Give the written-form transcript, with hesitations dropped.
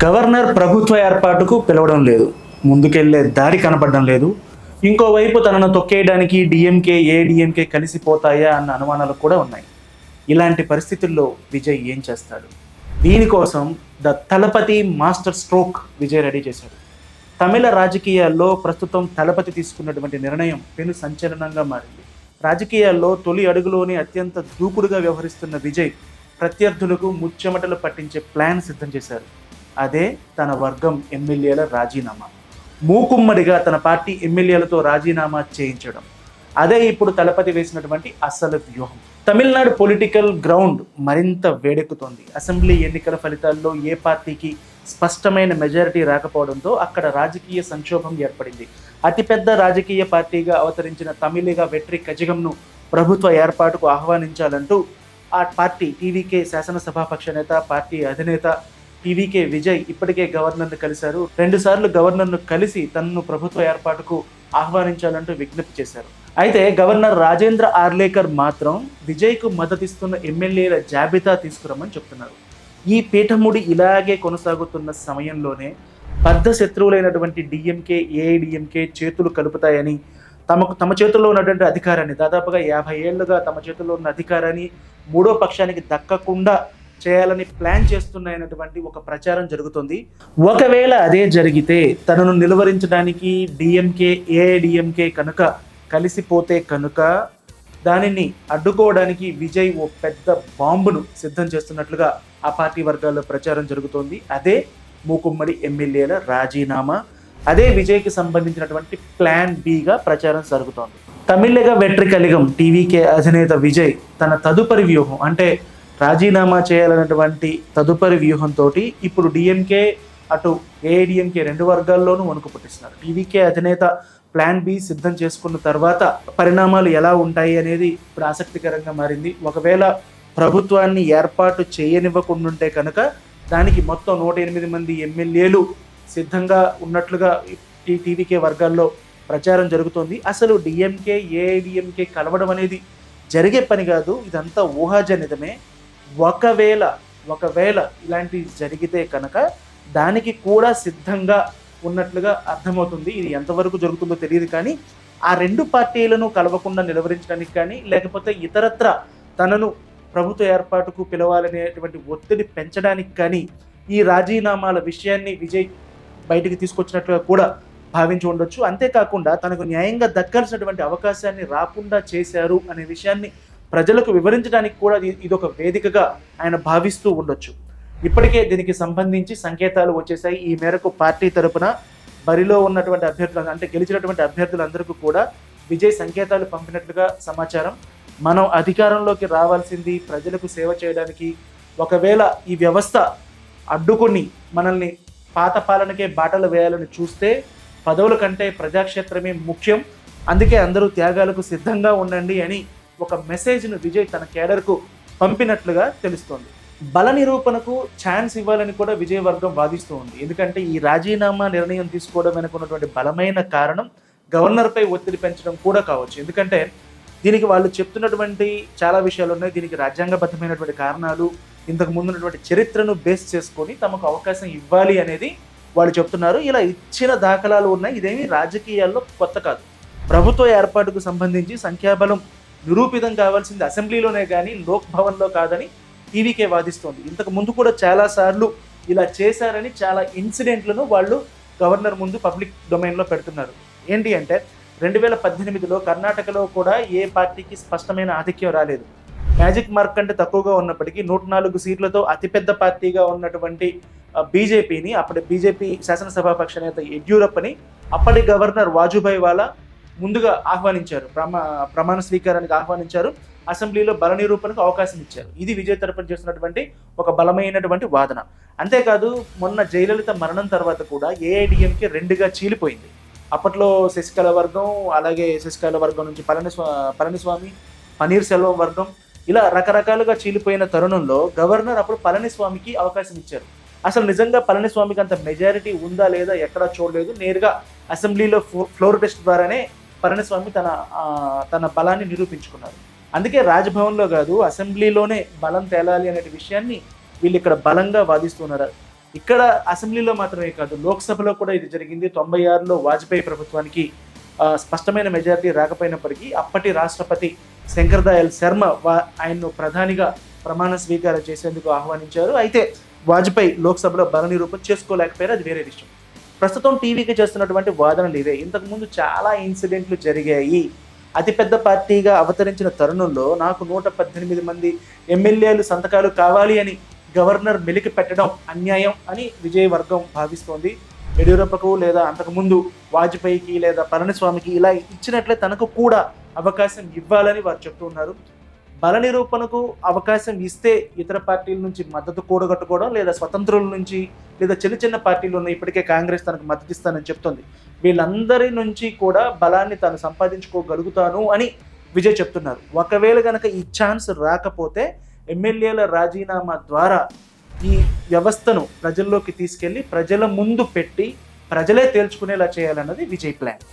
Governor ప్రభుత్వ ఏర్పాటుకు పిలవడం లేదు, ముందుకెళ్లే దారి కనపడడం లేదు. ఇంకోవైపు తనను తొక్కేయడానికి డిఎంకే ఏడీఎంకే కలిసిపోతాయా అన్న అనుమానాలు కూడా ఉన్నాయి. ఇలాంటి పరిస్థితుల్లో విజయ్ ఏం చేస్తాడు? దీనికోసం the Thalapathy master stroke Vijay ready చేశాడు. తమిళ రాజకీయాల్లో ప్రస్తుతం తలపతి తీసుకున్నటువంటి నిర్ణయం పెను సంచలనంగా మారింది. రాజకీయాల్లో తొలి అడుగులోనే అత్యంత దూకుడుగా వ్యవహరిస్తున్న విజయ్ ప్రత్యర్థులకు ముచ్చెమటలు పట్టించే ప్లాన్ సిద్ధం చేశారు. అదే తన వర్గం ఎమ్మెల్యేల రాజీనామా. మూకుమ్మడిగా తన పార్టీ ఎమ్మెల్యేలతో రాజీనామా చేయించడం. అదే ఇప్పుడు తలపతి వేసినటువంటి అసలు వ్యూహం. తమిళనాడు పొలిటికల్ గ్రౌండ్ మరింత వేడెక్కుతోంది. అసెంబ్లీ ఎన్నికల ఫలితాల్లో ఏ పార్టీకి స్పష్టమైన మెజారిటీ రాకపోవడంతో అక్కడ రాజకీయ సంక్షోభం ఏర్పడింది. అతిపెద్ద రాజకీయ పార్టీగా అవతరించిన తమిళిగా వెట్రి కజగంను ప్రభుత్వ ఏర్పాటుకు ఆహ్వానించాలంటూ ఆ పార్టీ టీవీకే శాసనసభాపక్ష నేత, పార్టీ అధినేత టీవీకే విజయ్ ఇప్పటికే గవర్నర్ను కలిశారు. 2 సార్లు గవర్నర్ను కలిసి తనను ప్రభుత్వ ఏర్పాటుకు ఆహ్వానించాలంటూ విజ్ఞప్తి చేశారు. అయితే గవర్నర్ రాజేంద్ర ఆర్లేకర్ మాత్రం విజయ్కు మద్దతిస్తున్న ఎమ్మెల్యేల జాబితా తీసుకురమ్మని చెప్తున్నారు. ఈ పీఠముడి ఇలాగే కొనసాగుతున్న సమయంలోనే బద్ధ శత్రువులైనటువంటి డిఎంకే ఏఐడిఎంకే చేతులు కలుపుతాయని, తమ చేతుల్లో ఉన్నటువంటి అధికారాన్ని, దాదాపుగా 50 ఏళ్లుగా తమ చేతుల్లో ఉన్న అధికారాన్ని మూడో పక్షానికి దక్కకుండా చేయాలని ప్లాన్ చేస్తున్నాయన్నటువంటి ఒక ప్రచారం జరుగుతుంది. ఒకవేళ అదే జరిగితే తనను నిలువరించడానికి డిఎంకే ఏఐడిఎంకే కనుక కలిసిపోతే కనుక దానిని అడ్డుకోవడానికి విజయ్ ఓ పెద్ద బాంబును సిద్ధం చేస్తున్నట్లుగా ఆ పార్టీ వర్గాల్లో ప్రచారం జరుగుతోంది. అదే మూకుమ్మడి ఎమ్మెల్యేల రాజీనామా. అదే విజయ్కి సంబంధించినటువంటి ప్లాన్ బిగా ప్రచారం జరుగుతోంది. తమిళగా వెట్రి కలిగం టీవీకే అధినేత విజయ్ తన తదుపరి వ్యూహం, అంటే రాజీనామా చేయాలన్నటువంటి తదుపరి వ్యూహంతో ఇప్పుడు డిఎంకే అటు ఏఐడిఎంకే 2 వర్గాల్లోనూ వణుకు పుట్టిస్తున్నారు. టీవీకే అధినేత ప్లాన్ బి సిద్ధం చేసుకున్న తర్వాత పరిణామాలు ఎలా ఉంటాయి అనేది ఇప్పుడు ఆసక్తికరంగా మారింది. ఒకవేళ ప్రభుత్వాన్ని ఏర్పాటు చేయనివ్వకుండా కనుక దానికి మొత్తం 108 మంది ఎమ్మెల్యేలు సిద్ధంగా ఉన్నట్లుగా టీవీకే వర్గాల్లో ప్రచారం జరుగుతోంది. అసలు డిఎంకే ఏఐడిఎంకే కలవడం అనేది జరిగే పని కాదు, ఇదంతా ఊహాజనితమే. ఒకవేళ ఇలాంటి జరిగితే కనుక దానికి కూడా సిద్ధంగా ఉన్నట్లుగా అర్థమవుతుంది. ఇది ఎంతవరకు జరుగుతుందో తెలియదు, కానీ ఆ 2 పార్టీలను కలవకుండా నిలవరించడానికి కానీ, లేకపోతే ఇతరత్ర తనను ప్రభుత్వ ఏర్పాటుకు పిలవాలనేటువంటి ఒత్తిడి పెంచడానికి కానీ ఈ రాజీనామాల విషయాన్ని విజయ్ బయటికి తీసుకొచ్చినట్లుగా కూడా భావించి ఉండొచ్చు. అంతేకాకుండా తనకు న్యాయంగా దక్కాల్సినటువంటి అవకాశాన్ని రాకుండా చేశారు అనే విషయాన్ని ప్రజలకు వివరించడానికి కూడా ఇదొక వేదికగా ఆయన భావిస్తూ ఉండొచ్చు. ఇప్పటికే దీనికి సంబంధించి సంకేతాలు వచ్చేసాయి. ఈ మేరకు పార్టీ తరపున బరిలో ఉన్నటువంటి అభ్యర్థులు, అంటే గెలిచినటువంటి అభ్యర్థులందరికీ కూడా విజయ్ సంకేతాలు పంపినట్లుగా సమాచారం. మనం అధికారంలోకి రావాల్సింది ప్రజలకు సేవ చేయడానికి. ఒకవేళ ఈ వ్యవస్థ అడ్డుకొని మనల్ని పాత పాలనకే బాటలు వేయాలని చూస్తే పదవుల కంటే ప్రజాక్షేత్రమే ముఖ్యం, అందుకే అందరూ త్యాగాలకు సిద్ధంగా ఉండండి అని ఒక మెసేజ్ను విజయ్ తన కేడర్కు పంపినట్లుగా తెలుస్తోంది. బల నిరూపణకు ఛాన్స్ ఇవ్వాలని కూడా విజయ్ వర్గం వాదిస్తూ ఉంది. ఎందుకంటే ఈ రాజీనామా నిర్ణయం తీసుకోవడం వెనుకున్నటువంటి బలమైన కారణం గవర్నర్పై ఒత్తిడి పెంచడం కూడా కావచ్చు. ఎందుకంటే దీనికి వాళ్ళు చెప్తున్నటువంటి చాలా విషయాలు ఉన్నాయి. దీనికి రాజ్యాంగబద్ధమైనటువంటి కారణాలు, ఇంతకు ముందు ఉన్నటువంటి చరిత్రను బేస్ చేసుకొని తమకు అవకాశం ఇవ్వాలి అనేది వాళ్ళు చెప్తున్నారు. ఇలా ఇచ్చిన దాఖలాలు ఉన్నాయి. ఇదేమీ రాజకీయాల్లో కొత్త కాదు. ప్రభుత్వ ఏర్పాటుకు సంబంధించి సంఖ్యాబలం నిరూపితం కావాల్సింది అసెంబ్లీలోనే కానీ లోక్ భవన్లో కాదని టీవీకే వాదిస్తోంది. ఇంతకు ముందు కూడా చాలాసార్లు ఇలా చేశారని చాలా ఇన్సిడెంట్లను వాళ్ళు గవర్నర్ ముందు పబ్లిక్ డొమైన్లో పెడుతున్నారు. ఏంటి అంటే 2018లో కర్ణాటకలో కూడా ఏ పార్టీకి స్పష్టమైన ఆధిక్యం రాలేదు. మ్యాజిక్ మార్క్ కంటే తక్కువగా ఉన్నప్పటికీ 104 సీట్లతో అతిపెద్ద పార్టీగా ఉన్నటువంటి బీజేపీని, అప్పటి బీజేపీ శాసనసభాపక్ష నేత యడ్యూరప్పని అప్పటి గవర్నర్ వాజుభాయ్ వాలా ముందుగా ఆహ్వానించారు, ప్రమాణ స్వీకారానికి ఆహ్వానించారు, అసెంబ్లీలో బల నిరూపణకు అవకాశం ఇచ్చారు. ఇది విజయ్ తరపున చేస్తున్నటువంటి ఒక బలమైనటువంటి వాదన. అంతేకాదు మొన్న జయలలిత మరణం తర్వాత కూడా ఏఐడిఎంకే 2గా చీలిపోయింది. అప్పట్లో శశికళ వర్గం, అలాగే శశికళ వర్గం నుంచి పళనిస్వామి, పన్నీర్ సెల్వం వర్గం, ఇలా రకరకాలుగా చీలిపోయిన తరుణంలో గవర్నర్ అప్పుడు పళనిస్వామికి అవకాశం ఇచ్చారు. అసలు నిజంగా పళనిస్వామికి అంత మెజారిటీ ఉందా లేదా ఎక్కడా చూడలేదు. నేరుగా అసెంబ్లీలో ఫ్లోర్ టెస్ట్ ద్వారానే పళనిస్వామి తన బలాన్ని నిరూపించుకున్నారు. అందుకే రాజ్భవన్లో కాదు అసెంబ్లీలోనే బలం తేలాలి అనే విషయాన్ని వీళ్ళు ఇక్కడ బలంగా వాదిస్తున్నారు. ఇక్కడ అసెంబ్లీలో మాత్రమే కాదు, లోక్సభలో కూడా ఇది జరిగింది. 96లో వాజ్పేయి ప్రభుత్వానికి స్పష్టమైన మెజారిటీ రాకపోయినప్పటికీ అప్పటి రాష్ట్రపతి శంకర్ దయాళ్ శర్మ ఆయన్ను ప్రధానిగా ప్రమాణ స్వీకారం చేసేందుకు ఆహ్వానించారు. అయితే వాజ్పేయి లోక్సభలో బల నిరూపణ చేసుకోలేకపోయారు, అది వేరే విషయం. ప్రస్తుతం టీవీకి చేస్తున్నటువంటి వాదనలు ఇవే. ఇంతకుముందు చాలా ఇన్సిడెంట్లు జరిగాయి. అతిపెద్ద పార్టీగా అవతరించిన తరుణంలో నాకు 118 మంది ఎమ్మెల్యేలు సంతకాలు కావాలి అని గవర్నర్ మెలికి పెట్టడం అన్యాయం అని విజయవర్గం భావిస్తోంది. యడ్యూరప్పకు లేదా అంతకుముందు వాజ్పేయికి లేదా పళనిస్వామికి ఇలా ఇచ్చినట్లే తనకు కూడా అవకాశం ఇవ్వాలని వారు చెప్తూ ఉన్నారు. బల నిరూపణకు అవకాశం ఇస్తే ఇతర పార్టీల నుంచి మద్దతు కూడగట్టుకోవడం, లేదా స్వతంత్రుల నుంచి, లేదా చిన్న చిన్న పార్టీలు ఉన్న ఇప్పటికే కాంగ్రెస్ తనకు మద్దతు ఇస్తానని చెప్తుంది. వీళ్ళందరి నుంచి కూడా బలాన్ని తాను సంపాదించుకోగలుగుతాను అని విజయ్ చెప్తున్నారు. ఒకవేళ కనుక ఈ ఛాన్స్ రాకపోతే ఎమ్మెల్యేల రాజీనామా ద్వారా ఈ వ్యవస్థను ప్రజల్లోకి తీసుకెళ్లి ప్రజల ముందు పెట్టి ప్రజలే తేల్చుకునేలా చేయాలన్నది విజయ్ ప్లాన్.